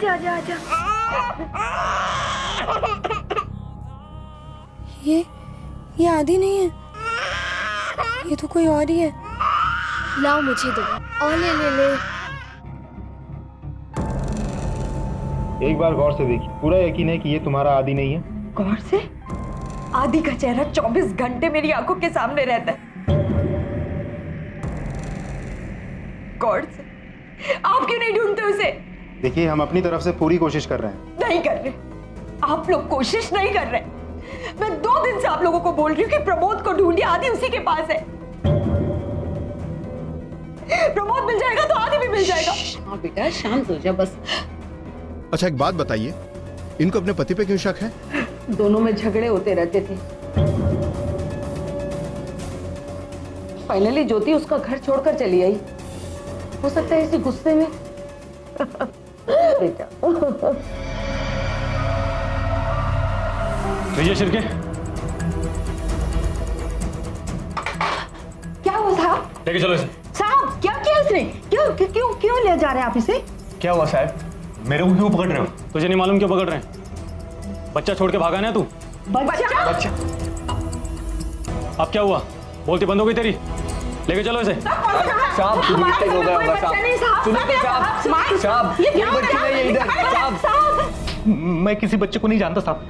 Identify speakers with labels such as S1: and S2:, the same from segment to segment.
S1: आजा आजा आजा।
S2: ये आदि नहीं है, ये तो कोई और ही है।
S1: लाओ मुझे दो और ले ले ले।
S3: एक बार गौर से देखिए, पूरा यकीन है कि ये तुम्हारा आदि नहीं है?
S4: गौर से? आदि का चेहरा 24 घंटे मेरी आंखों के सामने रहता है। गौर से? आप क्यों नहीं ढूंढते उसे?
S3: देखिए, हम अपनी तरफ से पूरी कोशिश कर रहे हैं।
S4: नहीं कर रहे। आप लोग कोशिश नहीं कर रहे। मैं 2 दिन से आप लोगों को बोल रही हूँ कि प्रमोद को ढूंढिए, आदि उसी के पास है। प्रमोद मिल जाएगा तो आदि भी मिल जाएगा।
S5: हाँ बेटा, शांत हो जा बस।
S6: अच्छा, एक बात बताइए, इनको अपने पति पे क्यों शक है?
S5: दोनों में झगड़े होते रहते थे। फाइनली ज्योति उसका घर छोड़कर चली आई। हो सकता है इसी गुस्से में। बेटा।
S7: विजय शिर्के,
S4: क्या हुआ साहब?
S7: लेके चलो इसे।
S4: साहब क्या किया इसने? क्यों क्यों क्यों ले जा रहे हैं आप इसे?
S7: क्या हुआ साहब? मेरे को क्यों पकड़ रहे हो? तुझे नहीं मालूम क्यों पकड़ रहे हैं? बच्चा छोड़ के भागा ना तू?
S4: बच्चा?
S7: अब क्या हुआ? बोलती बंद हो गई तेरी? लेके चलो इसे।
S8: साहब मिस्टेक हो गया होगा साहब। सुनिए साहब, साहब ये बच्चे नहीं है इधर। साहब
S7: मैं किसी बच्चे को नहीं जानता साहब,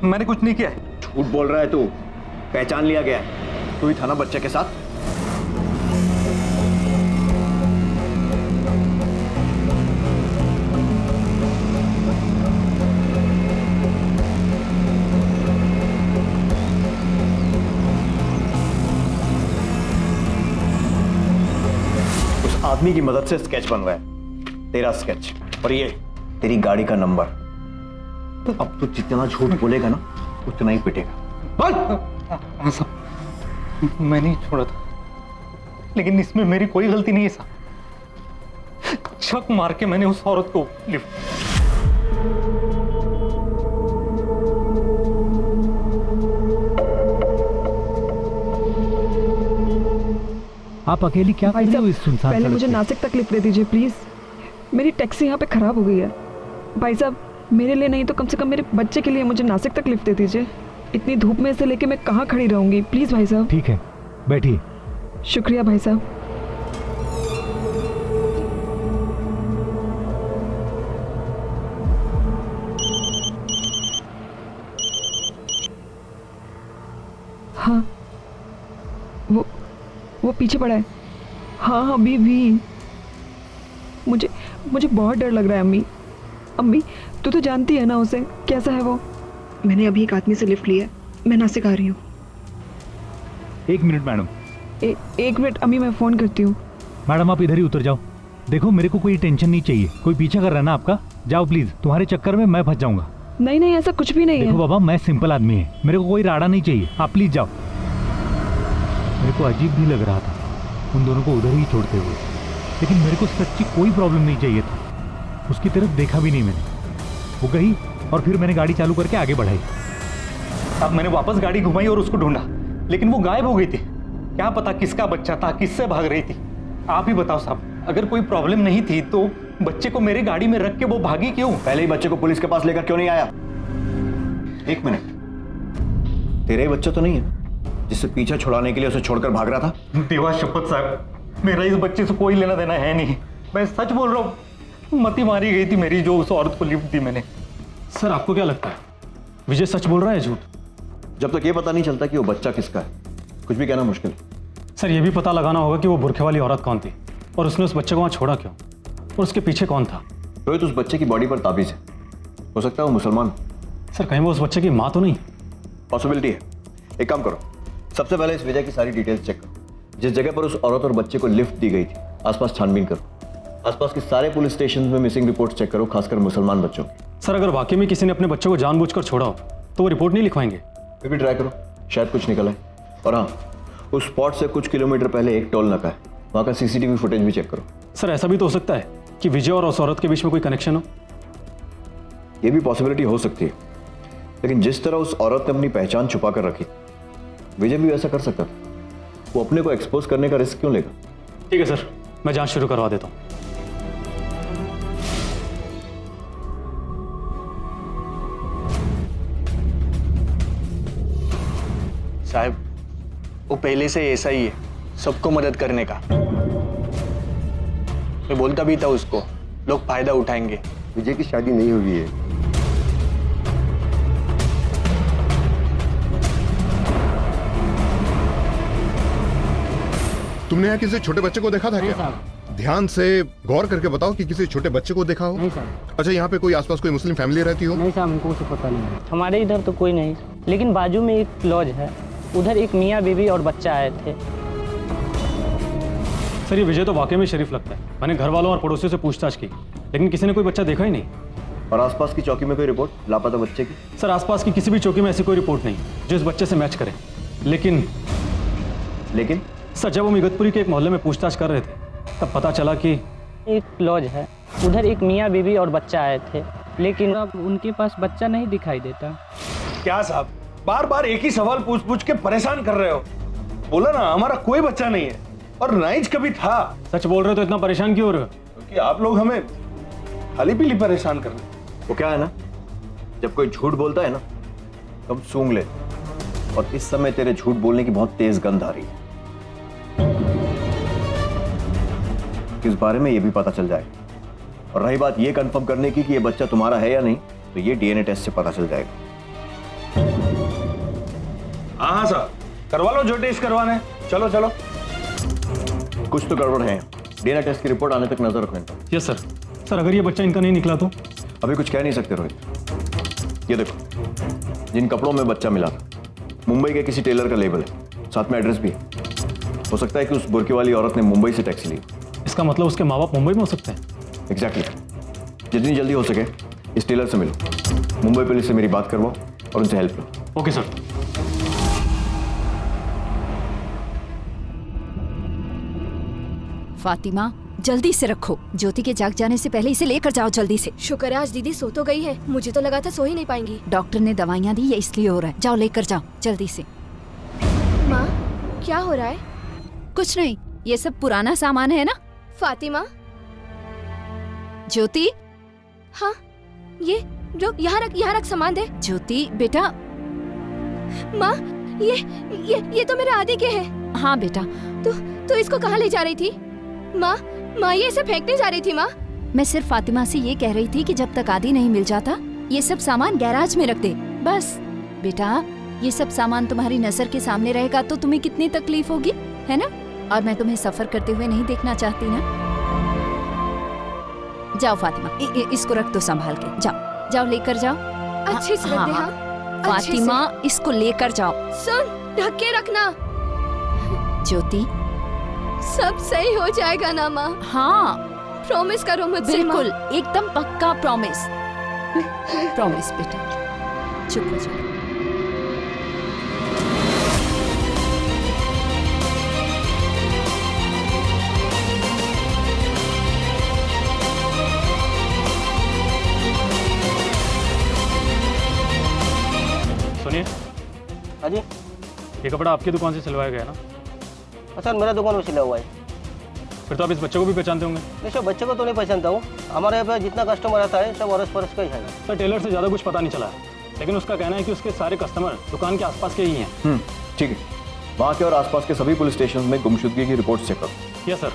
S7: मैंने कुछ नहीं किया है।
S8: झूठ बोल रहा है तू, पहचान लिया गया है। तू ही था ना बच्चे के साथ? उस आदमी की मदद से स्केच बन रहा है, तेरा स्केच, और ये तेरी गाड़ी का नंबर। अब तू जितना झूठ बोलेगा ना उतना ही पिटेगा। बोल।
S7: हाँ साहब, मैं नहीं छोड़ा था, लेकिन इसमें मेरी कोई गलती नहीं है साहब। शक मार के मैंने उस औरत को लिफ्ट।
S9: आप अकेली क्या कर रही हो इस सुनसान
S10: पहले
S9: सड़क
S10: मुझे
S9: पे?
S10: नासिक तक लिफ्ट दे दीजिए प्लीज। मेरी टैक्सी यहाँ पे खराब हो गई है। भाई साहब, मेरे लिए नहीं तो कम से कम मेरे बच्चे के लिए मुझे नासिक तक लिफ्ट दे दीजिए। इतनी धूप में से लेके मैं कहाँ खड़ी रहूंगी? प्लीज भाई साहब।
S9: ठीक है, बैठिए।
S10: शुक्रिया भाई साहब। हाँ, वो पीछे पड़ा है। हाँ अभी भी। मुझे बहुत डर लग रहा है अम्मी। अम्मी, तू तो जानती है ना उसे, कैसा है वो। मैंने अभी एक आदमी से लिफ्ट लिया है, मैं नासिक आ रही हूँ।
S9: 1 मिनट मैडम।
S10: 1 मिनट अम्मी, मैं फ़ोन करती हूँ।
S9: मैडम आप इधर ही उतर जाओ। देखो मेरे को कोई टेंशन नहीं चाहिए, कोई पीछा कर रहा है ना आपका। जाओ प्लीज, तुम्हारे चक्कर में मैं फंस जाऊंगा।
S10: नहीं नहीं, ऐसा कुछ भी नहीं है।
S9: देखो बाबा, मैं सिंपल आदमी है, मेरे को कोई राड़ा नहीं चाहिए। आप प्लीज जाओ। मेरे को अजीब भी लग रहा था उन दोनों को उधर ही छोड़ते हुए, लेकिन मेरे को सच्ची कोई प्रॉब्लम नहीं चाहिए था। उसकी तरफ देखा भी नहीं मैंने। वो गई और फिर मैंने गाड़ी चालू करके आगे बढ़ाई।
S7: अब मैंने वापस गाड़ी घुमाई और उसको ढूंढा, लेकिन वो गायब हो गई थी। क्या पता किसका बच्चा था, किससे भाग रही थी। आप ही बताओ साहब, अगर कोई प्रॉब्लम नहीं थी तो बच्चे को मेरे गाड़ी में रख के वो भागी क्यों?
S8: पहले ही बच्चे को पुलिस के पास लेकर क्यों नहीं आया? 1 मिनट, तेरा ही बच्चा तो नहीं है जिससे पीछा छुड़ाने के लिए उसे छोड़कर भाग रहा था?
S7: देवा शपथ साहब, मेरा इस बच्चे से कोई लेना देना है नहीं। मैं सच बोल रहा हूँ, मती मारी गई थी मेरी जो उस औरत को लिफ्ट दी मैंने। सर आपको क्या लगता है, विजय सच बोल रहा है झूठ?
S8: जब तक ये पता नहीं चलता कि वो बच्चा किसका है, कुछ भी कहना मुश्किल है।
S7: सर ये भी पता लगाना होगा कि वो बुरखे वाली औरत कौन थी और उसने उस बच्चे को वहां छोड़ा क्यों, और उसके पीछे कौन था।
S8: रोहित, उस बच्चे की बॉडी पर ताबीज है, हो सकता है वो मुसलमान।
S7: सर कहीं वो उस बच्चे की माँ तो नहीं?
S8: पॉसिबिलिटी है। एक काम करो, सबसे पहले इस विजय की सारी डिटेल्स चेक करो। जिस जगह पर उस औरत और बच्चे को लिफ्ट दी गई थी आसपास छानबीन करो। आसपास के सारे पुलिस स्टेशन में मिसिंग रिपोर्ट चेक करो, खासकर मुसलमान बच्चों की।
S7: सर अगर वाकई में किसी ने अपने बच्चे को जानबूझकर छोड़ा हो तो वो रिपोर्ट नहीं लिखवाएंगे?
S8: फिर भी ट्राई करो, शायद कुछ निकल आए। और हाँ, उस स्पॉट से कुछ किलोमीटर पहले एक टोल नाका है, वहाँ का सीसीटीवी फुटेज भी चेक करो।
S7: सर ऐसा भी तो हो सकता है कि विजय और उस औरत के बीच में कोई कनेक्शन हो।
S8: यह भी पॉसिबिलिटी हो सकती है, लेकिन जिस तरह उस औरत ने अपनी पहचान छुपा कर रखी, विजय भी ऐसा कर सकता था। वो अपने को एक्सपोज करने का रिस्क क्यों लेगा?
S7: ठीक है सर, मैं जांच शुरू करवा देता हूँ।
S11: साहब, वो पहले से ऐसा ही है, सबको मदद करने का। मैं बोलता भी था उसको, लोग फायदा उठाएंगे।
S3: विजय की शादी नहीं हुई है।
S6: तुमने यहाँ किसी छोटे बच्चे को देखा था क्या? ध्यान से गौर करके बताओ कि किसी छोटे बच्चे को देखा हो।
S12: नहीं सर।
S6: अच्छा, यहाँ पे कोई आसपास कोई मुस्लिम फैमिली रहती हो?
S12: नहीं साहब, हमको कुछ पता नहीं है। हमारे इधर तो कोई नहीं, लेकिन बाजू में एक लॉज है, उधर एक मियाँ बीवी और बच्चा आए थे।
S9: सर, ये विजय तो वाकई में शरीफ लगता है। मैंने घर वालों और पड़ोसियों से पूछताछ की, लेकिन किसी ने कोई बच्चा देखा ही नहीं।
S8: और आसपास की चौकी में कोई रिपोर्ट लापता बच्चे की?
S9: सर, आसपास की किसी भी चौकी में ऐसी कोई रिपोर्ट नहीं जो इस बच्चे से मैच करे। लेकिन सर, जब हम इगतपुरी के एक मोहल्ले में पूछताछ कर रहे थे, तब पता चला कि
S12: एक लॉज है, उधर एक मियाँ बीवी और बच्चा आए थे, लेकिन अब उनके पास बच्चा नहीं दिखाई देता।
S13: क्या साहब, बार बार एक ही सवाल पूछ पूछ के परेशान कर रहे हो? बोला ना, हमारा कोई बच्चा नहीं है और ना ही कभी था।
S9: सच बोल रहे हो तो इतना परेशान क्यों हो रहे हो?
S13: क्योंकि आप लोग हमें खाली पीली परेशान कर रहे हो।
S8: वो क्या है ना, जब कोई झूठ बोलता है ना, तो हम सूंघ लेते, और इस समय तेरे झूठ बोलने की बहुत तेज गंध आ रही है। इस बारे में ये भी पता चल जाएगा। और रही बात ये कंफर्म करने की कि ये बच्चा तुम्हारा है या नहीं, तो ये डीएनए टेस्ट से पता चल जाएगा।
S13: हाँ साहब, करवा लो जो टेस्ट करवाना है। चलो चलो।
S8: कुछ तो गड़बड़ है, डीएनए टेस्ट की रिपोर्ट आने तक नजर रखने का।
S9: Yes sir. सर, अगर ये बच्चा इनका नहीं निकला तो?
S8: अभी कुछ कह नहीं सकते रोहित। ये देखो, जिन कपड़ों में बच्चा मिला था, मुंबई के किसी टेलर का लेबल है, साथ में एड्रेस भी है। हो सकता है कि उस बुरके वाली औरत ने मुंबई से टैक्सी ली।
S9: इसका मतलब उसके माँ बाप मुंबई में हो सकते हैं?
S8: एग्जैक्टली। जितनी जल्दी हो सके इस टेलर से मिलो, मुंबई पुलिस से मेरी बात करवाओ और उनसे हेल्प लो।
S9: Okay sir.
S14: फातिमा, जल्दी से रखो, ज्योति के जाग जाने से पहले इसे लेकर जाओ जल्दी से।
S1: शुक्र है आज दीदी सो तो गई है, मुझे तो लगा था सो ही नहीं पाएंगी।
S14: डॉक्टर ने दवाइयाँ दी, ये इसलिए हो रहा है। जाओ लेकर जाओ जल्दी से।
S1: माँ, क्या हो रहा है?
S14: कुछ नहीं, ये सब पुराना सामान है ना।
S1: फातिमा।
S14: ज्योति।
S1: हाँ, ये जो यहाँ रख सामान दे।
S14: ज्योति बेटा।
S1: माँ, ये तो मेरे आदि के हैं।
S14: हाँ बेटा।
S1: तो इसको कहाँ ले जा रही थी? माँ, ये इसे फेंकने जा रही थी। माँ,
S14: मैं सिर्फ फातिमा से ये कह रही थी कि जब तक आदि नहीं मिल जाता, ये सब सामान गैराज में रख दे, बस। बेटा, ये सब सामान तुम्हारी नजर के सामने रहेगा तो तुम्हें कितनी तकलीफ होगी, है ना? और मैं तुम्हें सफर करते हुए नहीं देखना चाहती ना। जाओ फातिमा, इसको रख दो संभाल के। जाओ लेकर जाओ।
S1: अच्छे से रख दे। हाँ,
S14: फातिमा, इसको लेकर जाओ।
S1: सुन, ढक के रखना।
S14: ज्योति,
S1: सब सही हो जाएगा ना माँ?
S14: हाँ,
S1: प्रॉमिस करो मुझसे।
S14: बिल्कुल, एकदम पक्का प्रॉमिस। प्रॉमिस बेटा, चुप हो जाओ।
S9: सुनिए।
S12: हाँ जी।
S9: ये कपड़ा आपकी दुकान से सिलवाया गया ना?
S12: सर, मेरा दुकान में सिला हुआ है।
S9: फिर तो आप इस बच्चे को भी पहचानते होंगे?
S12: नहीं सर, बच्चे को तो नहीं पहचानता हूँ। हमारे यहाँ पे जितना कस्टमर आता है सब अरस परस का ही है।
S9: सर, टेलर से ज़्यादा कुछ पता नहीं चला है, लेकिन उसका कहना है कि उसके सारे कस्टमर दुकान के आसपास के ही हैं।
S8: ठीक है, वहाँ के और आसपास के सभी पुलिस स्टेशन में गुमशुदगी की रिपोर्ट चेक करो।
S9: यस सर,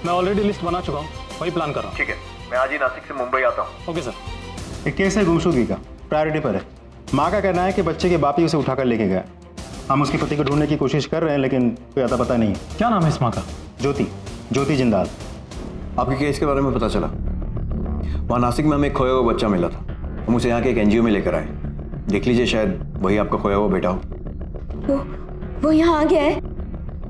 S9: मैं ऑलरेडी लिस्ट बना चुका हूँ, वही प्लान कर रहा हूँ।
S8: ठीक है, मैं आज ही नासिक से मुंबई आता हूँ।
S9: Okay sir.
S3: एक केस है गुमशुदगी का, प्रायोरिटी पर है। माँ का कहना है कि बच्चे के बाप ही उसे उठाकर लेके गया। हम उसके पति को ढूंढने की कोशिश कर रहे हैं, लेकिन कोई अता पता नहीं है।
S9: क्या नाम है इस माँ का?
S3: ज्योति जिंदाल।
S8: आपके केस के बारे में पता चला, वहाँ नासिक में हमें खोया हुआ बच्चा मिला था। हम उसे यहाँ के एक एनजीओ में लेकर आए। देख लीजिए, शायद वही आपका खोया हुआ बेटा हो।
S2: वो यहाँ आ गया है।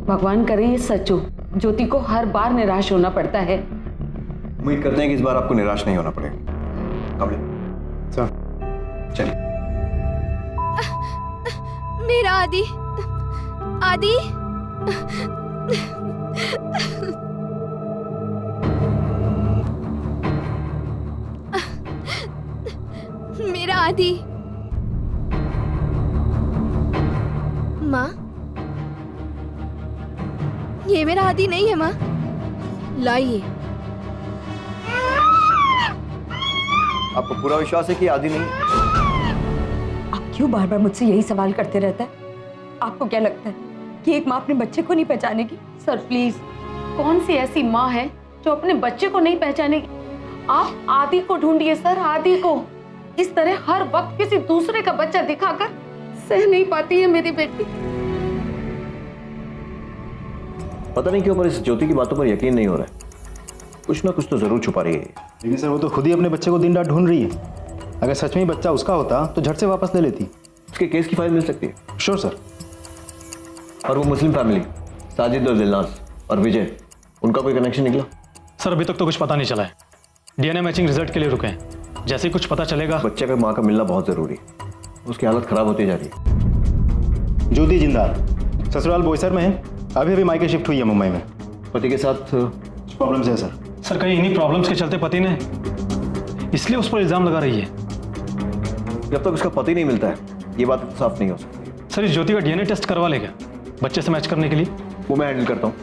S5: भगवान करे ये सच हो। ज्योति को हर बार निराश होना पड़ता है।
S8: उम्मीद करते हैं कि इस बार आपको निराश नहीं होना पड़ेगा। कमले
S3: सर,
S8: चलिए।
S1: मेरा आदि। मेरा आदि। माँ, ये मेरा आदि नहीं है। माँ, लाइए।
S8: आपको पूरा विश्वास है कि आदि नहीं?
S4: आप क्यों बार बार मुझसे यही सवाल करते रहता है? आपको क्या लगता है कि एक माँ अपने बच्चे को नहीं पहचानेगी?
S5: सर प्लीज, कौन सी ऐसी माँ है जो अपने बच्चे को नहीं पहचानेगी? आप आदि को ढूंढिए सर, आदि को। इस तरह हर वक्त किसी दूसरे का बच्चा दिखाकर सह नहीं पाती है मेरी बेटी।
S8: पता नहीं क्यों पर इस ज्योति की बातों पर यकीन नहीं हो रहा है। कुछ ना कुछ तो जरूर छुपा रही है।
S3: लेकिन सर वो तो खुद ही अपने बच्चे को दिन रात ढूंढ रही है। अगर सच में ही बच्चा उसका होता तो झट से वापस ले लेती।
S8: उसके केस की फाइल मिल सकती है?
S3: Sure sir.
S8: और वो मुस्लिम फैमिली, साजिद और दिलनाज और विजय, उनका कोई कनेक्शन निकला?
S7: सर अभी तक तो कुछ पता नहीं चला है। डीएनए मैचिंग रिजल्ट के लिए रुके हैं। जैसे ही कुछ पता चलेगा।
S8: बच्चे का माँ का मिलना बहुत जरूरी है, उसकी हालत खराब होती जा रही है।
S3: ज्योति जिंदाल ससुराल बोईसर में है, अभी अभी मायके शिफ्ट हुई है मुंबई में।
S8: पति के साथ
S3: प्रॉब्लम्स है सर।
S7: सर कहीं इन्हीं प्रॉब्लम्स के चलते पति ने इसलिए उस पर इल्जाम लगा रही है।
S8: जब तक उसका पति नहीं मिलता है ये बात तो साफ नहीं हो सकती।
S7: सर इस ज्योति का डीएनए टेस्ट करवा लेगा बच्चे से मैच करने के लिए।
S8: वो मैं हैंडल करता हूँ,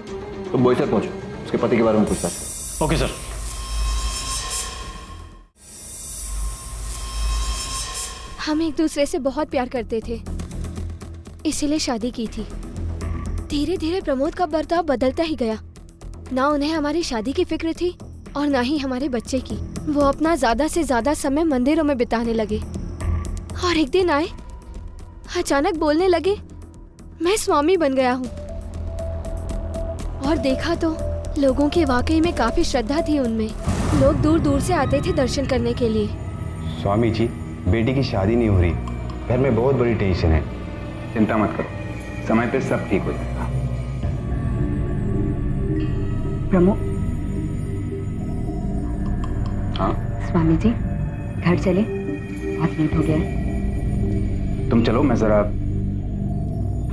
S8: तो बोईसर पहुंचो, उसके पति के बारे में पूछताछ करो।
S7: Okay sir.
S1: हम एक दूसरे से बहुत प्यार करते थे, इसीलिए शादी की थी। धीरे धीरे प्रमोद का बर्ताव बदलता ही गया। ना उन्हें हमारी शादी की फिक्र थी और ना ही हमारे बच्चे की। वो अपना ज्यादा से ज्यादा समय मंदिरों में बिताने लगे और एक दिन आए, अचानक बोलने लगे मैं स्वामी बन गया हूँ। और देखा तो लोगों की वाकई में काफी श्रद्धा थी उनमें। लोग दूर दूर से आते थे दर्शन करने के लिए।
S15: स्वामी जी, बेटी की शादी नहीं हो रही, घर में बहुत बड़ी टेंशन है। चिंता मत करो, समय पे सब ठीक हो जाएगा।
S16: प्रमोद।
S15: हाँ
S16: स्वामी जी, घर चले, बहुत लेट हो गया है।
S15: तुम चलो, मैं जरा,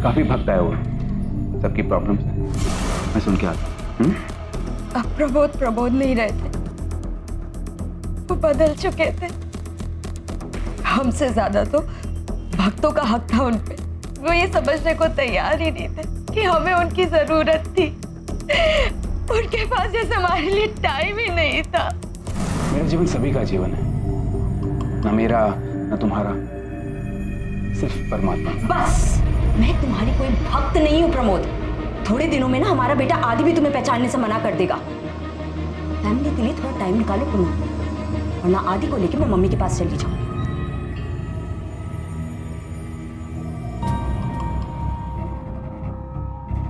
S15: काफी भक्त है वो, सबकी प्रॉब्लम्स है, मैं सुन के आता हूँ।
S4: अब प्रमोद नहीं रहते, वो बदल चुके थे। हमसे ज्यादा तो भक्तों का हक था उन पे। वो ये समझने को तैयार ही नहीं थे कि हमें उनकी जरूरत थी। उनके पास जैसे हमारे लिए टाइम ही नहीं था।
S15: मेरा जीवन सभी का जीवन है, ना मेरा ना तुम्हारा, सिर्फ परमात्मा।
S16: बस, मैं तुम्हारी कोई भक्त नहीं हूँ प्रमोद। थोड़े दिनों में ना हमारा बेटा आदि भी तुम्हें पहचानने से मना कर देगा। फैमिली के लिए थोड़ा टाइम निकालो तुम, वरना आदि को लेकर मैं मम्मी के पास चली जाऊंगी।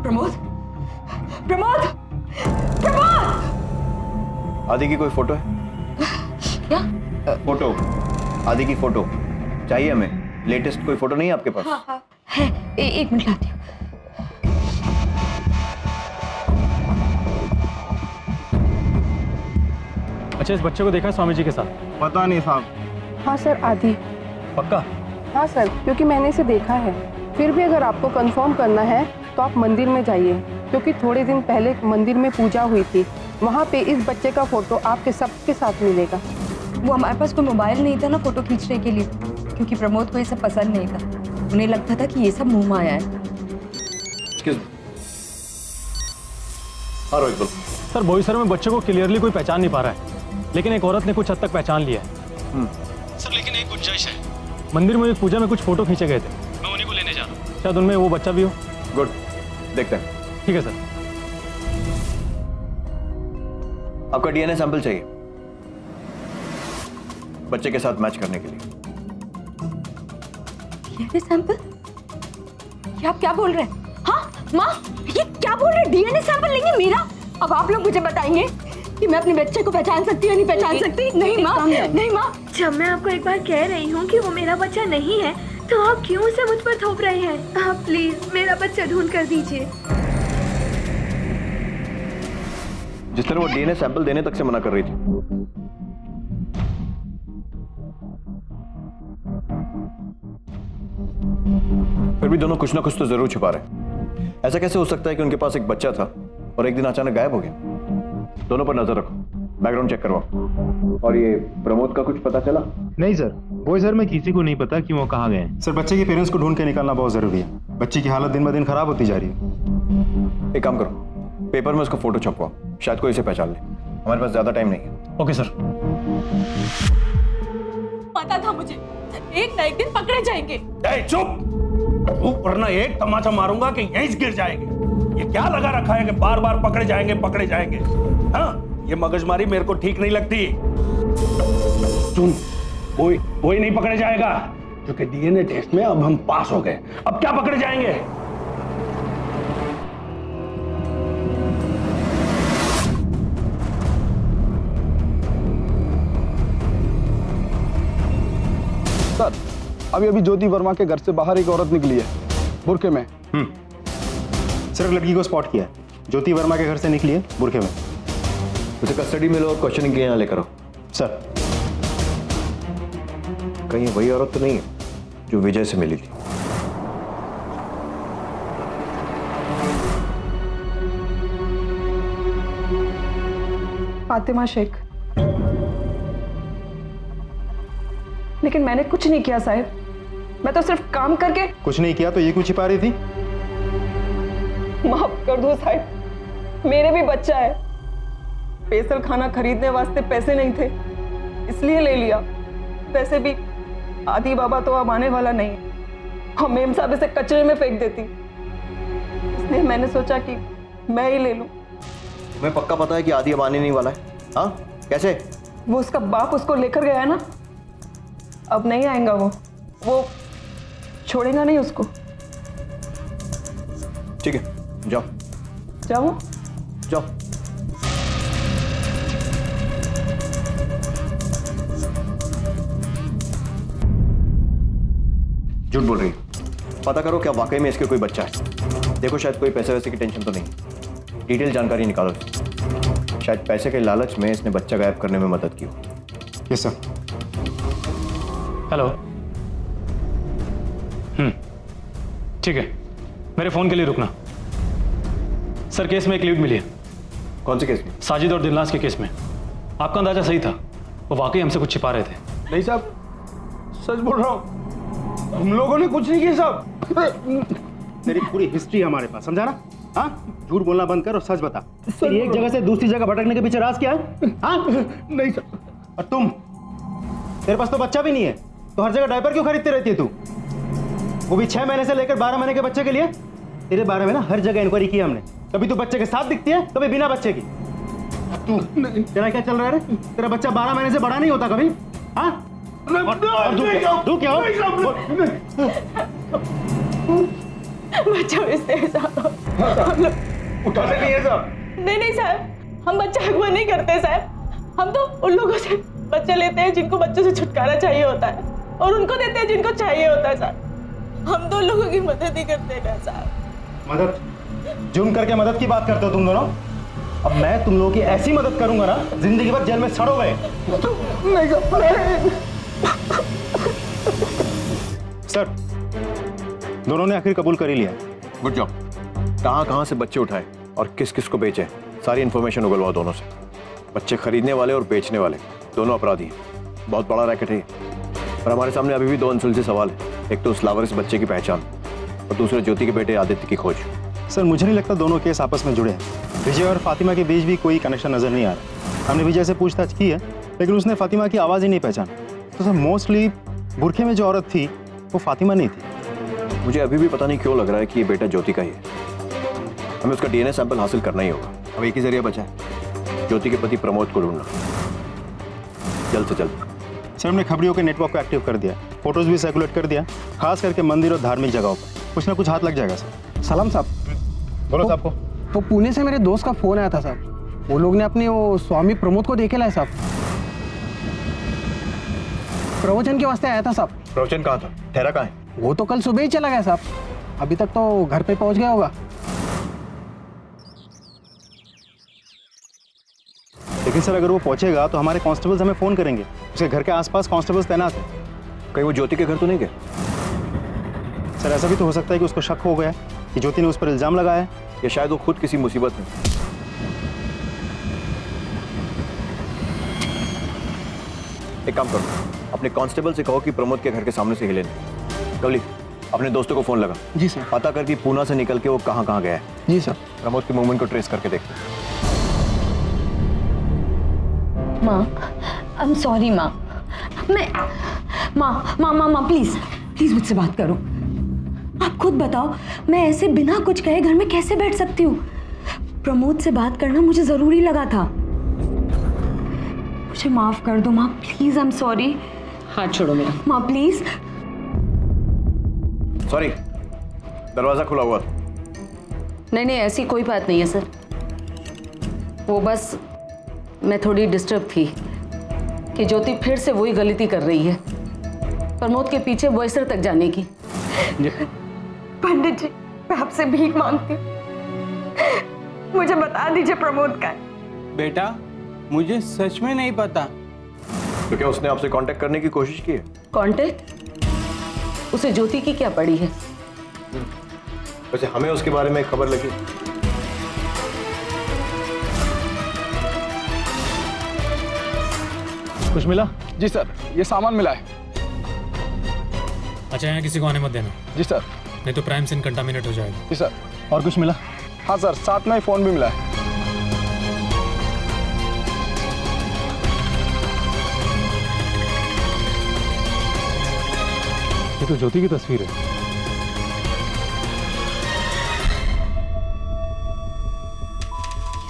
S4: प्रमोद, प्रमोद, प्रमोद!
S8: आदि की कोई फोटो है?
S4: क्या?
S8: फोटो, आदि की फोटो चाहिए हमें। लेटेस्ट कोई फोटो नहीं है आपके पास?
S4: हाँ, है। एक मिनट लाती हूँ।
S7: अच्छा, इस बच्चे को देखा है स्वामी जी के साथ?
S3: पता नहीं साहब।
S17: हाँ सर, आदि।
S7: पक्का?
S17: हाँ सर, क्योंकि मैंने इसे देखा है। फिर भी अगर आपको कंफर्म करना है तो आप मंदिर में जाइए, क्योंकि थोड़े दिन पहले मंदिर में पूजा हुई थी। वहाँ पे इस बच्चे का फोटो आपके सबके साथ मिलेगा।
S4: वो हमारे पास कोई मोबाइल नहीं था ना फोटो खींचने के लिए, क्योंकि प्रमोद को ये सब पसंद नहीं था। उन्हें लगता था कि ये सब मुंह माया है।
S8: हाँ रोहित बोलो।
S7: सर बोईसर में बच्चे को क्लियरली कोई पहचान नहीं पा रहा है, लेकिन एक औरत ने कुछ हद तक पहचान लिया है। सर लेकिन एक गुंजाइश है, मंदिर में एक पूजा में कुछ फोटो खींचे गए थे, मैं उन्हीं को लेने जा रहा हूँ। शायद उनमें वो बच्चा भी हो।
S8: गुड, देखते हैं।
S7: ठीक है सर।
S8: आपका डीएनए सैंपल चाहिए बच्चे के साथ मैच करने के लिए।
S4: DNA sample? ये आप क्या बोल रहे हैं? हाँ माँ, ये क्या बोल रहे हैं? डीएनए सैंपल लेंगे मेरा? अब आप लोग मुझे बताएंगे कि मैं अपने बच्चे को पहचान सकती हूँ या नहीं पहचान सकती? नहीं माँ, नहीं माँ।
S1: जब मैं आपको एक बार कह रही हूँ कि वो मेरा बच्चा नहीं है, तो आप क्यों उसे मुझ पर थोप रहे हैं? आप प्लीज मेरा बच्चा ढूंढ कर दीजिए।
S8: जिस तरह वो डीएनए सैंपल देने तक से मना कर रही थी। फिर भी दोनों कुछ ना कुछ तो जरूर छुपा रहे। ऐसा कैसे हो सकता है कि उनके पास एक बच्चा था और एक दिन अचानक गायब हो गया? दोनों पर नजर रखो, बैकग्राउंड चेक करवाओ। और ये प्रमोद का कुछ पता चला?
S3: नहीं सर, बोईसर में किसी को नहीं पता कि वो कहाँ गए। सर बच्चे के पेरेंट्स को ढूंढ के निकालना बहुत जरूरी है। बच्चे की हालत दिन ब दिन खराब होती जा रही है।
S8: एक काम करो, पेपर में उसका फोटो छपवाओ, शायद कोई इसे पहचान ले। हमारे पास ज्यादा टाइम नहीं है।
S7: Okay sir.
S4: पता था मुझे एक ना एक दिन पकड़े जाएंगे।
S13: चुप! वरना एक तमाचा मारूंगा कि यहीं से गिर जाएंगे। ये क्या लगा रखा है कि बार बार पकड़े जाएंगे। हाँ, ये मगजमारी मेरे को ठीक नहीं लगती। सुन, कोई नहीं पकड़े जाएगा, क्योंकि डीएनए टेस्ट में अब हम पास हो गए। अब क्या पकड़े जाएंगे?
S18: सर, अभी ज्योति वर्मा के घर से बाहर एक औरत निकली है, बुरके में।
S3: सिर्फ लड़की को स्पॉट किया है। ज्योति वर्मा के घर से निकली है, बुरके में।
S8: उसे कस्टडी में लो और क्वेश्चनिंग के यहाँ लेकर आओ।
S3: सर,
S8: कहीं वही औरत तो नहीं है जो विजय से मिली थी?
S10: फातिमा शेख। लेकिन मैंने कुछ नहीं किया साहब, मैं तो सिर्फ काम करके।
S3: कुछ नहीं किया तो ये क्यों छिपा रही थी?
S10: माफ कर दो साहब, मेरे भी बच्चा है। स्पेशल खाना खरीदने वास्ते पैसे नहीं थे, इसलिए ले लिया। वैसे भी आदि बाबा तो अब आने वाला नहीं, हम मेम साहब इसे कचरे में फेंक देती, इसलिए मैंने सोचा कि मैं ही ले लूं।
S8: तुम्हें पक्का पता है कि आदि अब आने नहीं वाला है? हाँ, कैसे?
S10: वो उसका बाप उसको लेकर गया है ना, अब नहीं आएगा। वो छोड़ेगा नहीं उसको।
S8: ठीक है, जाओ
S10: जाओ।
S8: झूठ बोल रही है। पता करो क्या वाकई में इसके कोई बच्चा है। देखो, शायद कोई पैसे वैसे की टेंशन तो नहीं, डिटेल जानकारी निकालो। शायद पैसे के लालच में इसने बच्चा गायब करने में मदद की हो।
S3: Yes sir.
S19: हेलो। ठीक है, मेरे फोन के लिए रुकना। सर, केस में एक लीड मिली है।
S8: कौन से केस में?
S19: साजिद और दिलनाज के केस में। आपका अंदाजा सही था, वो वाकई हमसे कुछ छिपा रहे थे।
S13: नहीं साहब, सच बोल रहा हूं, हम लोगों ने कुछ नहीं किया साहब।
S3: तेरी पूरी हिस्ट्री हमारे पास, समझा ना? हाँ, झूठ बोलना बंद कर और सच बता। तेरी एक जगह से दूसरी जगह भटकने के पीछे राज क्या है? हाँ?
S13: नहीं सर।
S3: और तुम, तेरे पास तो बच्चा भी नहीं है, तो हर जगह डायपर क्यों खरीदती रहती है तू? वो भी 6 महीने से लेकर 12 महीने के बच्चे के लिए। तेरे बारे में ना हर जगह इंक्वायरी की हमने। कभी तू बच्चे के साथ दिखती है, कभी बिना बच्चे की। तू, तेरा क्या चल रहा है रे? तेरा बच्चा 12 महीने से बड़ा नहीं होता कभी? हाँ? तू क्या हो?
S20: बच्चा भेजते हैं साहब।
S13: उठाने नहीं है साहब।
S20: नहीं साहब, हम बच्चा अगवा नहीं करते साहब। हम तो उन लोगों से बच्चा लेते हैं जिनको बच्चों से छुटकारा चाहिए होता है, और उनको देते हैं जिनको चाहिए होता है साहब। हम तो लोगों की मदद ही करते हैं साहब।
S3: मदद? जुर्म करके मदद की बात करते हो तुम दोनों? अब मैं तुम लोगों की ऐसी मदद करूंगा ना, जिंदगी भर जेल में सड़ोगे। सर, दोनों ने आखिर कबूल कर ही लिया।
S8: Good job. कहां से बच्चे उठाए और किस किस को बेचे, सारी इंफॉर्मेशन उगलवाओ दोनों से। बच्चे खरीदने वाले और बेचने वाले दोनों अपराधी हैं। बहुत बड़ा रैकेट है ये। और हमारे सामने अभी भी 2 अनसुलझे सवाल है। एक तो उस लावारिस बच्चे की पहचान, और दूसरे ज्योति के बेटे आदित्य की खोज।
S3: सर, मुझे नहीं लगता दोनों केस आपस में जुड़े हैं। विजय और फातिमा के बीच भी कोई कनेक्शन नजर नहीं आ रहा। हमने विजय से पूछताछ की है, लेकिन उसने फातिमा की आवाज़ ही नहीं पहचाना। तो सर, मोस्टली बुरखे में जो औरत थी वो फातिमा नहीं थी।
S8: मुझे अभी भी पता नहीं क्यों लग रहा है कि ये बेटा ज्योति का ही है। हमें उसका डीएनए सैंपल हासिल करना ही होगा। अब एक ही जरिया बचा है, ज्योति के पति प्रमोद को ढूंढना, जल्द से जल्द।
S3: सर, हमने खबरियों के नेटवर्क को एक्टिव कर दिया, फोटोज भी सर्कुलेट कर दिया, खास करके मंदिर और धार्मिक जगहों पर। कुछ ना कुछ हाथ लग जाएगा सर।
S18: सलाम साहब।
S3: बोलो साहब को।
S18: तो पुणे से मेरे दोस्त का फोन आया था साहब। वो लोग ने अपने वो स्वामी प्रमोद को देखे लाए साहब। प्रवचन के वास्ते आया था साहब।
S8: प्रवचन कहाँ था? ठहरा कहाँ है?
S18: वो तो कल सुबह ही चला गया साहब, अभी तक तो घर पे पहुंच गया होगा।
S3: लेकिन सर, अगर वो पहुंचेगा तो हमारे कांस्टेबल्स हमें फोन करेंगे। उसके घर के आसपास कांस्टेबल्स तैनात हैं।
S8: कहीं वो ज्योति के घर तो नहीं गए?
S3: सर, ऐसा भी तो हो सकता है कि उसको शक हो गया कि ज्योति ने उस पर इल्जाम लगाया है,
S8: या शायद वो खुद किसी मुसीबत में। एक काम करो, अपने कांस्टेबल से कहो कि प्रमोद के घर के सामने से हिले नहीं। कवली, अपने दोस्तों को फोन लगा।
S18: जी सर।
S8: पता कर कि पूना से निकल के वो कहाँ कहाँ गया है।
S18: जी सर।
S8: प्रमोद के मूवमेंट को ट्रेस करके देखते।
S16: माँ, आई एम सॉरी माँ। माँ प्लीज मुझसे बात करो। आप खुद बताओ, मैं ऐसे बिना कुछ कहे घर में कैसे बैठ सकती हूँ? प्रमोद से बात करना मुझे जरूरी लगा था। मुझे माफ कर दो माँ, प्लीज। I am sorry.
S5: हाथ छोड़ो मेरा।
S16: माँ प्लीज।
S8: सॉरी, दरवाजा खुला हुआ था।
S5: नहीं, ऐसी कोई बात नहीं है सर। वो बस मैं थोड़ी डिस्टर्ब थी कि ज्योति फिर से वही गलती कर रही है, प्रमोद के पीछे बॉयसर तक जाने की।
S4: पंडित जी, मैं आपसे भीख मांगती हूँ, मुझे बता दीजिए प्रमोद का है।
S11: बेटा मुझे सच में नहीं पता।
S8: तो क्या उसने आपसे कांटेक्ट करने की कोशिश की है?
S5: कांटेक्ट? उसे ज्योति की क्या पड़ी है?
S8: वैसे हमें उसके बारे में खबर लगी।
S19: कुछ मिला?
S18: जी सर, ये सामान मिला है।
S19: अच्छा, यहाँ किसी को आने मत देना।
S18: जी सर।
S19: नहीं तो प्राइम सीन कंटामिनेट हो जाएगा।
S18: जी सर।
S19: और कुछ मिला?
S18: हाँ सर, साथ में फोन भी मिला है।
S19: ये तो ज्योति की तस्वीर है।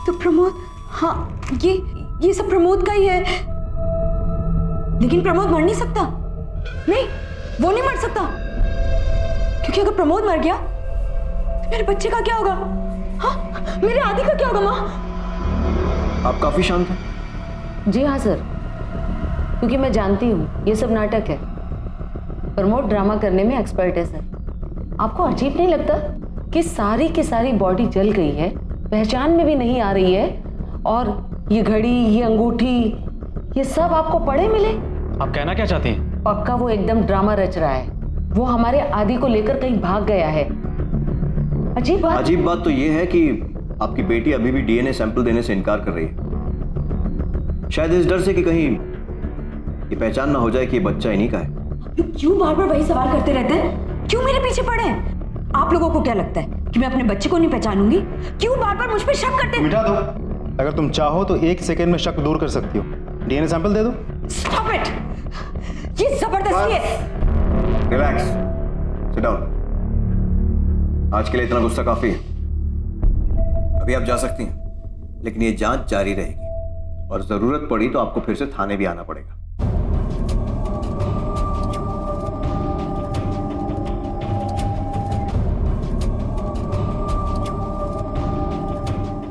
S16: तो प्रमोद, हाँ ये सब प्रमोद का ही है। लेकिन प्रमोद मर नहीं सकता। नहीं, वो नहीं मर सकता, क्योंकि अगर प्रमोद मर गया तो मेरे बच्चे का क्या होगा? हाँ, मेरे आदि का क्या होगा? माँ,
S8: आप काफी शांत हैं।
S5: जी हाँ सर, क्योंकि मैं जानती हूँ ये सब नाटक है। प्रमोद ड्रामा करने में एक्सपर्ट है सर। आपको अजीब नहीं लगता कि सारी की सारी बॉडी जल गई है, पहचान में भी नहीं आ रही है, और ये घड़ी, ये अंगूठी, ये सब आपको पड़े मिले?
S19: आप कहना क्या चाहती हैं?
S5: पक्का वो एकदम ड्रामा रच रहा है। वो हमारे आदि को लेकर कहीं भाग गया है। अजीब बात
S8: तो ये है कि आपकी बेटी अभी भी डीएनए सैंपल देने से इनकार कर रही है, शायद इस डर से कि कहीं ये पहचान ना हो जाए कि ये बच्चा इन्हीं का है।
S16: क्यों बार बार वही सवाल करते रहते हैं? क्यों मेरे पीछे पड़े हैं? आप लोगों को क्या लगता है कि मैं अपने बच्चे को नहीं पहचानूंगी? क्यों बार बार मुझ पे शक करते हैं?
S3: मिटा दो। अगर तुम चाहो तो 1 सेकंड में शक दूर कर सकती हो। डीएनए सैंपल दे दो।
S16: Stop it! ये जबरदस्ती है।
S8: Relax, sit down. आज के लिए इतना गुस्सा काफी है। अभी आप जा सकती हैं, लेकिन ये जांच जारी रहेगी और जरूरत पड़ी तो आपको फिर से थाने भी आना पड़ेगा।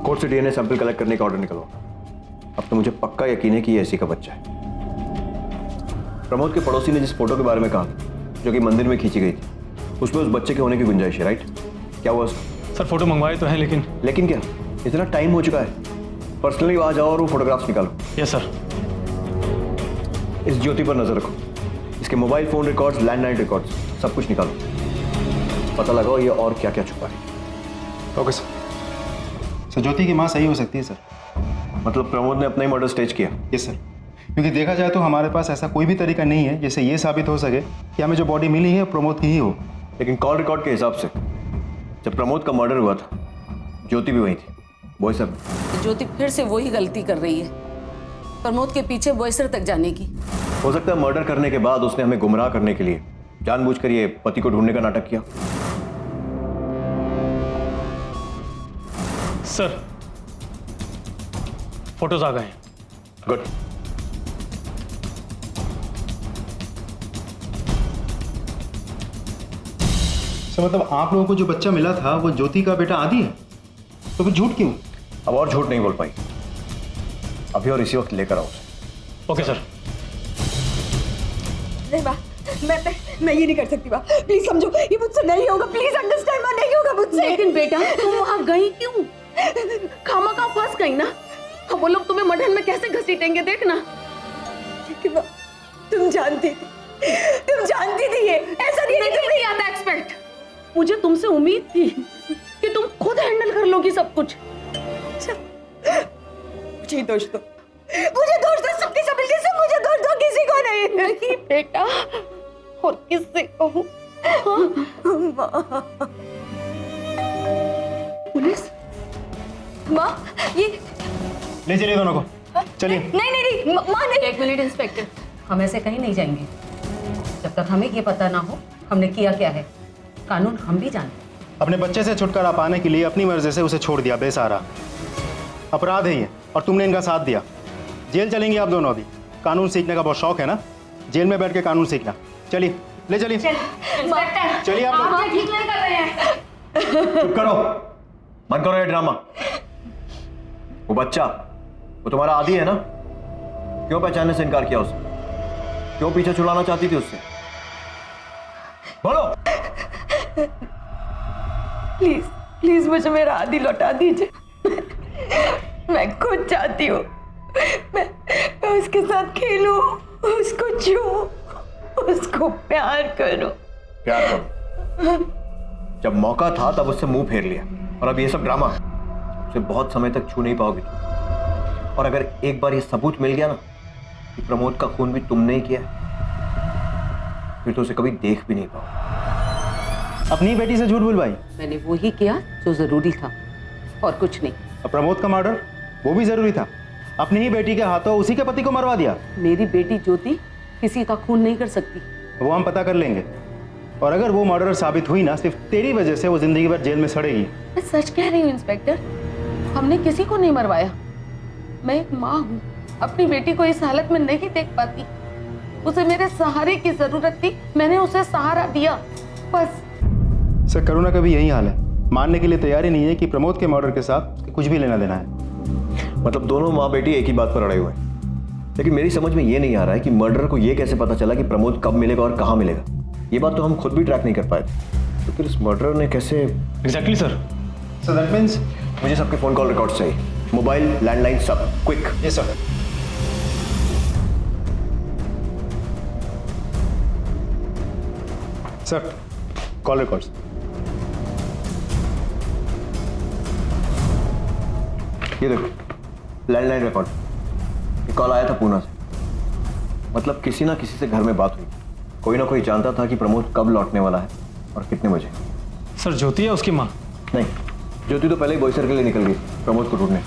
S8: कोर्ट से डीएनए सैंपल कलेक्ट करने का ऑर्डर निकलवा। अब तो मुझे पक्का यकीन है कि ये ऐसी का बच्चा है। प्रमोद के पड़ोसी ने जिस फोटो के बारे में कहा जो कि मंदिर में खींची गई थी, उसमें उस बच्चे के होने की गुंजाइश है, राइट? क्या हुआ उसका?
S19: सर फोटो मंगवाए तो हैं, लेकिन
S8: क्या? इतना टाइम हो चुका है। पर्सनली वहां जाओ और वो फोटोग्राफ्स निकालो।
S19: Yes sir.
S8: इस ज्योति पर नजर रखो, इसके mobile phone records, landline records, सब कुछ निकालो। पता लगाओ ये और क्या क्या छुपा है।
S3: Okay sir. सर, ज्योति की माँ सही हो सकती है सर।
S8: मतलब प्रमोद ने अपना ही मर्डर स्टेज किया?
S3: यस सर, क्योंकि देखा जाए तो हमारे पास ऐसा कोई भी तरीका नहीं है जिससे ये साबित हो सके कि हमें जो बॉडी मिली है प्रमोद की ही हो।
S8: लेकिन कॉल रिकॉर्ड के हिसाब से जब प्रमोद का मर्डर हुआ था, ज्योति भी वही थी। बॉयसर।
S5: ज्योति फिर से वही गलती कर रही है, प्रमोद के पीछे बॉयसर तक जाने की।
S8: हो सकता है मर्डर करने के बाद उसने हमें गुमराह करने के लिए जानबूझकर ये पति को ढूंढने का नाटक किया।
S19: सर, फोटोज आ गए हैं।
S8: गुड।
S3: सर, मतलब आप लोगों को जो बच्चा मिला था वो ज्योति का बेटा आदि है, तो फिर झूठ क्यों?
S8: अब और झूठ नहीं बोल पाई। अभी और इसी वक्त लेकर आओ उसे।
S19: Okay sir.
S16: नहीं बा, मैं ये नहीं कर सकती बा। प्लीज समझो, ये मुझसे नहीं होगा। प्लीज अंडरस्टैंड, नहीं होगा मुझसे।
S5: लेकिन बेटा, तुम वहां गई क्यों? खामखा फंस गई ना। अब वो लोग तुम्हें मठन में कैसे घसीटेंगे, देखना।
S16: लेकिन बा, तुम जानती थी ये ऐसा नहीं
S5: किया था एक्सपेक्ट। मुझे तुमसे उम्मीद थी कि तुम खुद हैंडल कर लोगी सब कुछ।
S16: मुझे दोष दो, सबकी सबकी से मुझे दोष दो, किसी को नहीं।
S5: नहीं बेटा, और किससे कहूं? पुलिस?
S16: माँ, ये
S3: ले चलिए दोनों को, चलिए।
S16: नहीं माँ नहीं।
S5: एक मिनट इंस्पेक्टर, हम ऐसे कहीं नहीं जाएंगे जब तक हमें ये पता ना हो हमने किया क्या है। कानून हम भी जानते हैं।
S3: अपने बच्चे से छुटकारा पाने के लिए अपनी मर्जी से उसे छोड़ दिया बेसहारा। अपराध है ये, और तुमने इनका साथ दिया। जेल चलेंगे आप दोनों अभी। कानून सीखने का बहुत शौक है ना, जेल में बैठ के कानून सीखना। चलिए, ले चलिए। चलिए आप लोग।
S5: ठीक नहीं कर रहे हैं।
S8: चुप करो, बंद करो ये ड्रामा। वो बच्चा, वो तुम्हारा आदी है ना? क्यों पहचानने से इनकार किया उसने? क्यों पीछे छुड़ाना चाहती थी उससे? बोलो।
S4: प्लीज प्लीज मुझे मेरा आदि लौटा दीजिए। मैं खुद चाहती हूँ मैं उसके साथ खेलूं, उसको छूऊं, उसको प्यार करूं।
S8: प्यार करो। जब मौका था तब उससे मुंह फेर लिया, और अब ये सब ड्रामा। उसे बहुत समय तक छू नहीं पाओगे तुम। और अगर एक बार ये सबूत मिल गया ना कि प्रमोद का खून भी तुमने ही किया, फिर तो उसे कभी देख भी नहीं पाओ।
S3: अपनी बेटी से झूठ बुलवाई?
S5: मैंने वो ही किया जो जरूरी था, और कुछ नहीं।
S3: और प्रमोद का मर्डर, वो भी जरूरी था। अपनी ही बेटी के हाथों उसी के पति को मरवा दिया।
S5: मेरी बेटी ज्योति किसी का खून नहीं कर सकती।
S3: वो हम पता कर लेंगे, और अगर वो मर्डर साबित हुई ना, सिर्फ तेरी वजह से वो जिंदगी भर जेल में सड़ेगी।
S5: मैं सच कह रही हूँ इंस्पेक्टर, हमने किसी को नहीं मरवाया। मैं एक माँ हूँ, अपनी बेटी को इस हालत में नहीं देख पाती। उसे मेरे सहारे की जरूरत थी, मैंने उसे सहारा दिया, बस।
S3: सर, करुणा का भी यही हाल है। मानने के लिए तैयार ही नहीं है कि प्रमोद के मर्डर के साथ कुछ भी लेना देना है।
S8: मतलब दोनों माँ बेटी एक ही बात पर अड़े हुए हैं। लेकिन मेरी समझ में ये नहीं आ रहा है कि मर्डर को ये कैसे पता चला कि प्रमोद कब मिलेगा और कहाँ मिलेगा। ये बात तो हम खुद भी ट्रैक नहीं कर पाए थे, तो फिर इस मर्डर ने कैसे?
S19: Exactly sir.
S3: So that means
S8: मुझे सबके फोन कॉल रिकॉर्ड चाहिए, मोबाइल, लैंडलाइन, सब, quick.
S3: Yes sir. Sir, call records.
S8: ये देखो, लैंडलाइन रिकॉर्ड। ये कॉल आया था पूना से। मतलब किसी ना किसी से घर में बात हुई। कोई ना कोई जानता था कि प्रमोद कब लौटने वाला है और कितने बजे।
S19: सर, ज्योति है उसकी माँ?
S8: नहीं, ज्योति तो पहले ही बॉयसर के लिए निकल गई प्रमोद को ढूंढने।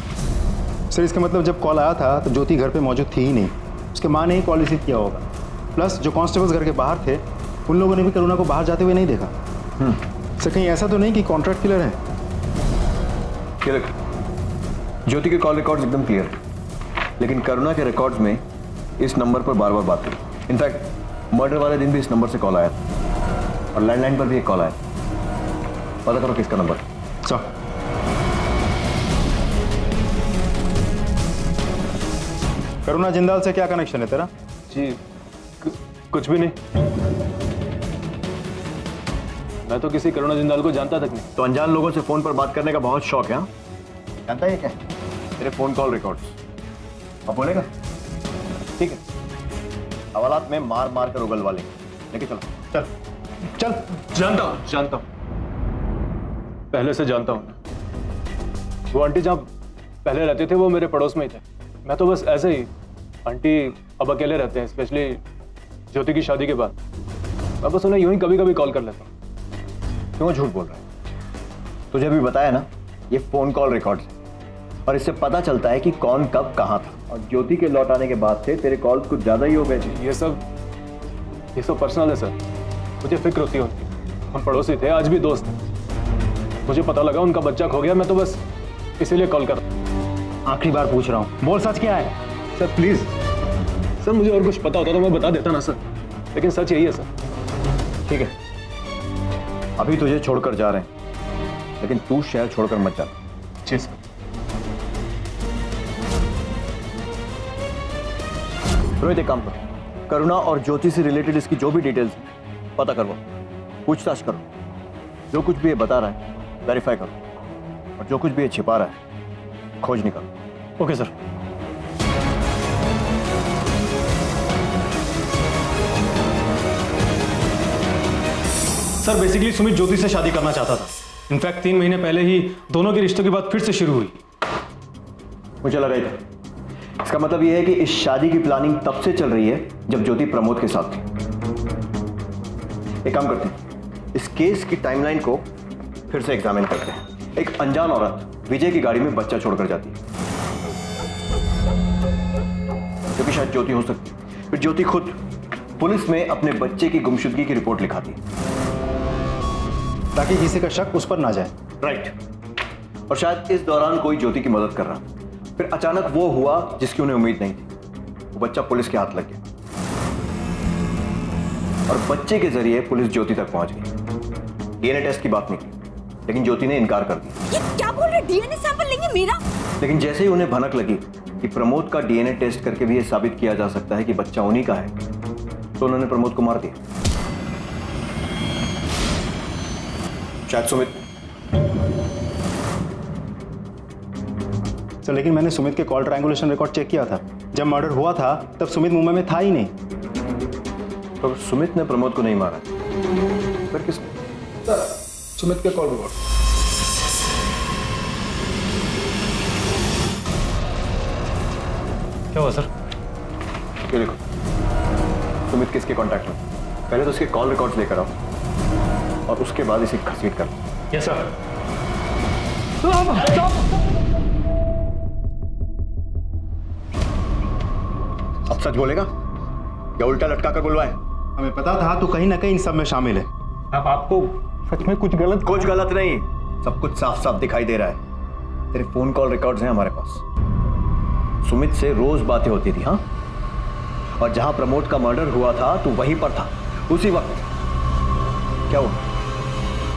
S3: सर, इसका मतलब जब कॉल आया था तो ज्योति घर पे मौजूद थी ही नहीं। उसके माँ ने ही कॉल रिसीव किया होगा। प्लस जो कांस्टेबल्स घर के बाहर थे, उन लोगों ने भी करुणा को बाहर जाते हुए नहीं देखा। सर, कहीं ऐसा तो नहीं कि कॉन्ट्रैक्ट किलर है?
S8: ये देखो, ज्योति के कॉल रिकॉर्ड्स एकदम क्लियर है, लेकिन करुणा के रिकॉर्ड्स में इस नंबर पर बार बार बात हुई। इनफैक्ट मर्डर वाले दिन भी इस नंबर से कॉल आया था, और लैंडलाइन पर भी एक कॉल आया। पता करो किसका नंबर।
S3: सर, करुणा जिंदाल से क्या कनेक्शन है तेरा?
S19: जी कुछ भी नहीं। मैं तो किसी करुणा जिंदाल को जानता तक नहीं।
S8: तो अनजान लोगों से फोन पर बात करने का बहुत शौक है? जानता है क्या? तेरे फोन कॉल रिकॉर्ड्स। अब बोलेगा? ठीक है, हवालात में मार मार कर उगलवा लेंगे। लेके चलो।
S3: चल चल।
S19: जानता हूँ, पहले से जानता हूँ। वो आंटी जहाँ पहले रहते थे वो मेरे पड़ोस में ही थे। मैं तो बस ऐसे ही, आंटी अब अकेले रहते हैं, स्पेशली ज्योति की शादी के बाद। मैं बस उन्हें यूं ही कभी कभी कॉल कर लेता हूँ।
S8: क्यों झूठ बोल रहा है? तुझे भी बताया ना, ये फोन कॉल रिकॉर्ड्स है, और इससे पता चलता है कि कौन कब कहाँ था। और ज्योति के लौट आने के बाद से तेरे कॉल्स कुछ ज्यादा ही हो गए थे।
S19: ये सब पर्सनल है सर। मुझे फिक्र होती है उनकी। हम पड़ोसी थे, आज भी दोस्त हैं। मुझे पता लगा उनका बच्चा खो गया, मैं तो बस इसीलिए कॉल कर रहा हूँ।
S3: आखिरी बार पूछ रहा हूँ, बोल सच क्या है?
S19: सर प्लीज सर, मुझे और कुछ पता होता तो मैं बता देता ना सर, लेकिन सच यही है सर।
S8: ठीक है, अभी तुझे छोड़कर जा रहे हैं, लेकिन तू शहर छोड़कर मत जा।
S19: जी सर।
S8: रोहित, एक काम करो, करुणा और ज्योति से रिलेटेड इसकी जो भी डिटेल्स है पता करो, पूछताछ करो। जो कुछ भी ये बता रहा है वेरीफाई करो, और जो कुछ भी ये छिपा रहा है खोज निकालो।
S19: Okay sir. Sir, basically Sumit Jyoti से शादी करना चाहता था। इनफैक्ट 3 महीने पहले ही दोनों के रिश्तों की बात फिर से शुरू हुई।
S8: मुझे लगा ही था। इसका मतलब यह है कि इस शादी की प्लानिंग तब से चल रही है जब ज्योति प्रमोद के साथ थी। एक काम करते हैं, इस केस की टाइमलाइन को फिर से एग्जामिन करते हैं। एक अनजान औरत विजय की गाड़ी में बच्चा छोड़कर जाती है, जो कि शायद ज्योति हो सकती है। फिर ज्योति खुद पुलिस में अपने बच्चे की गुमशुदगी की रिपोर्ट लिखाती है।
S3: ताकि किसी का शक उस पर ना जाए।
S8: राइट। और शायद इस दौरान कोई ज्योति की मदद कर रहा, फिर अचानक वो हुआ जिसकी उन्हें उम्मीद नहीं थी। वो बच्चा पुलिस के हाथ लग गया और बच्चे के जरिए पुलिस ज्योति तक पहुंच गई। डीएनए टेस्ट की बात निकली, लेकिन ज्योति ने इनकार कर दिया।
S16: ये क्या बोल रहे? डीएनए सैंपल लेंगे मेरा?
S8: लेकिन जैसे ही उन्हें भनक लगी कि प्रमोद का डीएनए टेस्ट करके भी यह साबित किया जा सकता है कि बच्चा उन्हीं का है, तो उन्होंने प्रमोद को मार दिया। शायद सुमित।
S3: सर लेकिन मैंने सुमित के कॉल ट्रायंगुलेशन रिकॉर्ड चेक किया था। जब मर्डर हुआ था तब सुमित मुंबई में था ही नहीं।
S8: तो सुमित ने प्रमोद को नहीं मारा, फिर किसने?
S18: सुमित के कॉल रिकॉर्ड।
S7: क्या हुआ सर?
S8: ये देखो, सुमित किसके कांटेक्ट में? पहले तो उसके कॉल रिकॉर्ड्स लेकर आओ और उसके बाद इसे घसीट कर।
S7: Yes sir.
S8: अब सच बोलेगा या उल्टा लटका कर बुलवाए?
S3: हमें पता था तू कहीं ना कहीं इन सब में शामिल है।
S7: अब आपको सच में कुछ गलत
S8: नहीं, सब कुछ साफ साफ दिखाई दे रहा है। तेरे फोन कॉल रिकॉर्ड्स हैं हमारे पास। सुमित से रोज बातें होती थी, हाँ? और जहां प्रमोद का मर्डर हुआ था तू वहीं पर था उसी वक्त। क्या हुआ?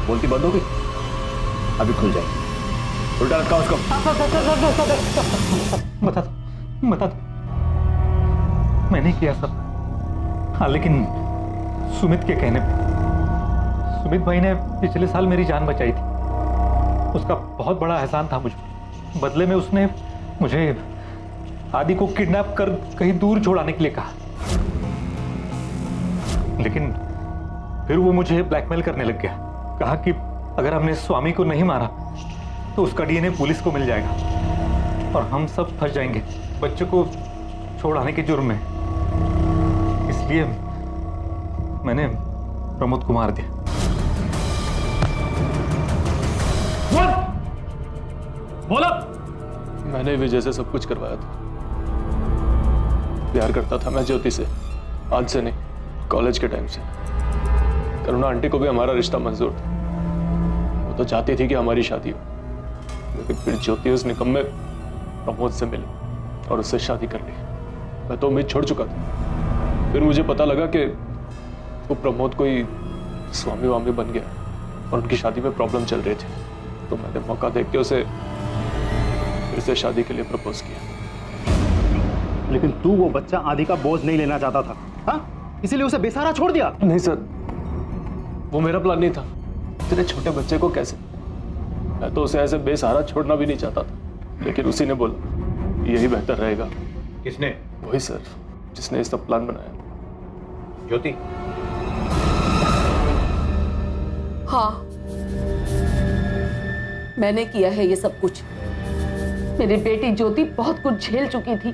S8: बोलती बंद हो गई? अभी खुल जाएगी। उल्टा लटका उसको।
S7: बता दो मैंने किया सब। हाँ लेकिन सुमित के कहने पे। सुमित भाई ने पिछले साल मेरी जान बचाई थी, उसका बहुत बड़ा एहसान था मुझ पर। बदले में उसने मुझे आदि को किडनैप कर कहीं दूर छोड़ाने के लिए कहा, लेकिन फिर वो मुझे ब्लैकमेल करने लग गया। कहा कि अगर हमने स्वामी को नहीं मारा तो उसका डीएनए पुलिस को मिल जाएगा और हम सब फंस जाएंगे बच्चे को छोड़ाने के जुर्म में। इसलिए मैंने प्रमोद को मार दिया।
S19: बोला मैंने विजय से सब कुछ करवाया था। प्यार करता था मैं ज्योति से, आज से नहीं, कॉलेज के टाइम से। करुणा आंटी को भी हमारा रिश्ता मंजूर था। वो तो चाहती थी कि हमारी शादी हो, लेकिन फिर ज्योति उस निकम्मे प्रमोद से मिली और उससे शादी कर ली। मैं तो उम्मीद छोड़ चुका था। फिर मुझे पता लगा कि वो प्रमोद कोई स्वामी वामी बन गया और उनकी शादी में प्रॉब्लम चल रही थी, तो मैंने मौका देख के उसे फिर से शादी के लिए प्रपोज किया।
S3: लेकिन तू वो बच्चा आदि का बोझ नहीं लेना चाहता था, हाँ? इसीलिए उसे बेसहारा छोड़ दिया।
S19: नहीं सर, वो मेरा प्लान नहीं था। इतने छोटे बच्चे को कैसे? मैं तो उसे ऐसे बेसहारा छोड़ना भी नहीं चाहता था, लेकिन उसी ने बोला यही बेहतर रहेगा।
S8: किसने?
S19: वही सर जिसने ये सब प्लान बनाया।
S8: ज्योति?
S5: हाँ, मैंने किया है ये सब कुछ। मेरी बेटी ज्योति बहुत कुछ झेल चुकी थी।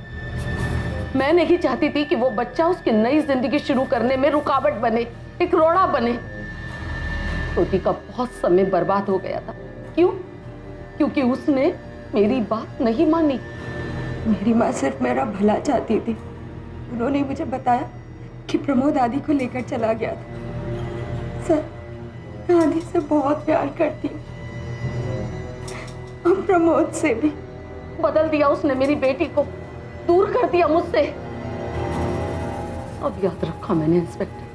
S5: मैं नहीं चाहती थी कि वो बच्चा उसकी नई जिंदगी शुरू करने में रुकावट बने, एक रोड़ा बने। ज्योति का बहुत समय बर्बाद हो गया था। क्यों? क्योंकि उसने मेरी बात नहीं मानी।
S2: मेरी माँ सिर्फ मेरा भला चाहती थी। उन्होंने मुझे बताया कि प्रमोद आदि को लेकर चला गया था। सर, मैं आदि से बहुत प्यार करती हूँ और प्रमोद से भी।
S5: बदल दिया उसने मेरी बेटी को, दूर कर दिया मुझसे। अब याद रखा मैंने इंस्पेक्टर,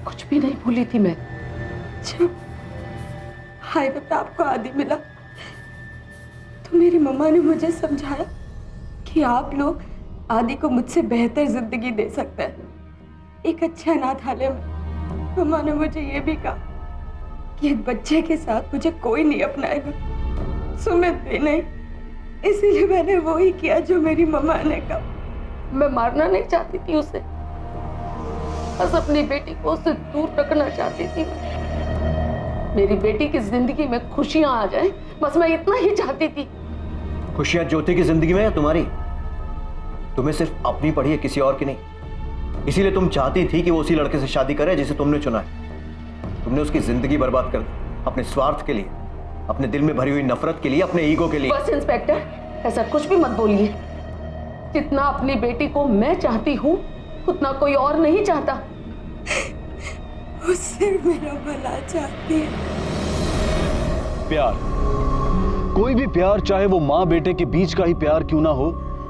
S5: कुछ भी नहीं भूली थी मैं।
S2: जब हाईवे पे आपको आदि मिला तो मेरी मम्मा ने मुझे समझाया कि आप लोग आदि को मुझसे बेहतर जिंदगी दे सकते हैं, एक अच्छे अनाथालय में। मम्मा ने मुझे ये भी कहा कि एक बच्चे के साथ मुझे कोई नहीं अपनाएगा, सुमित भी नहीं। इसीलिए मैंने वो ही किया जो मेरी मम्मा ने कहा।
S5: मैं मारना नहीं चाहती थी उसे, बस अपनी बेटी को उससे दूर रखना चाहती थी। मेरी बेटी की जिंदगी में खुशियां आ जाएं, बस मैं इतना ही चाहती थी।
S8: खुशियां ज्योति की जिंदगी में या तुम्हारी? तुम्हें सिर्फ अपनी पड़ी है, किसी और की नहीं। इसीलिए तुम चाहती थी कि वो उसी लड़के से शादी करे जिसे तुमने चुना है। तुमने उसकी जिंदगी बर्बाद कर दी अपने स्वार्थ के लिए, अपने दिल में भरी हुई नफरत के लिए, अपने ईगो के लिए।
S5: बस इंस्पेक्टर, ऐसा कुछ भी मत बोलिए। जितना अपनी बेटी को मैं चाहती हूँ उतना कोई और नहीं चाहता।
S2: वो सिर्फ मेरा भला चाहती है।
S18: प्यार, कोई भी प्यार, चाहे वो माँ बेटे के बीच का ही प्यार क्यों ना हो,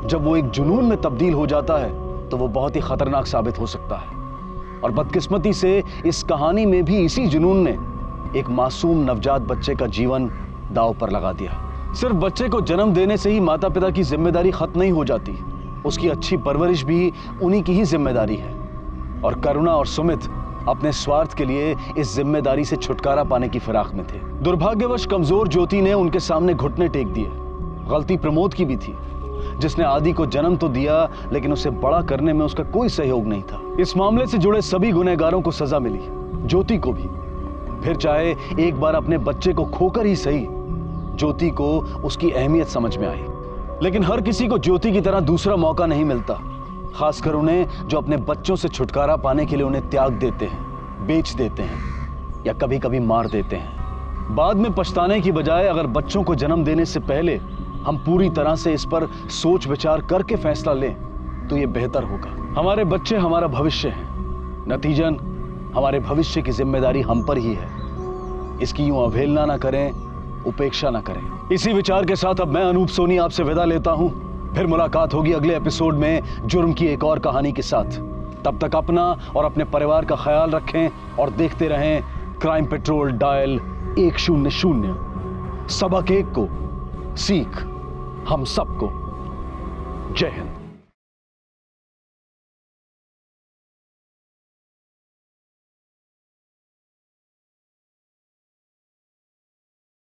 S18: जब वो एक जुनून में तब्दील हो जाता है तो वो बहुत ही खतरनाक साबित हो सकता है। और बदकिस्मती से इस कहानी में भी इसी जुनून ने एक मासूम नवजात बच्चे का जीवन दांव पर लगा दिया। सिर्फ बच्चे को जन्म देने से ही माता पिता की जिम्मेदारी खत्म नहीं हो जाती, उसकी अच्छी परवरिश भी उन्हीं की ही जिम्मेदारी है। और करुणा और सुमित अपने स्वार्थ के लिए इस जिम्मेदारी से छुटकारा पाने की फिराक में थे। दुर्भाग्यवश कमजोर ज्योति ने उनके सामने घुटने टेक दिए। गलती प्रमोद की भी थी, जिसने आदि को जन्म तो दिया लेकिन उसे बड़ा करने में उसका कोई सहयोग नहीं था। इस मामले से जुड़े सभी गुनहगारों को सजा मिली, ज्योति को भी। फिर चाहे एक बार अपने बच्चे को खोकर ही सही, ज्योति को उसकी अहमियत समझ में आई। लेकिन हर किसी को ज्योति की तरह दूसरा मौका नहीं मिलता, खासकर उन्हें जो अपने बच्चों से छुटकारा पाने के लिए उन्हें त्याग देते हैं, बेच देते हैं या कभी कभी मार देते हैं। बाद में पछताने की बजाय अगर बच्चों को जन्म देने से पहले हम पूरी तरह से इस पर सोच विचार करके फैसला लें तो यह बेहतर होगा। हमारे बच्चे हमारा भविष्य हैं, नतीजन हमारे भविष्य की जिम्मेदारी हम पर ही है। इसकी यूं अवहेलना ना करें, उपेक्षा ना करें। इसी विचार के साथ अब मैं अनूप सोनी आपसे विदा लेता हूं। फिर मुलाकात होगी अगले एपिसोड में जुर्म की एक और कहानी के साथ। तब तक अपना और अपने परिवार का ख्याल रखें और देखते रहें क्राइम पेट्रोल डायल 100। सबक एक को सीख हम सबको। जय हिंद।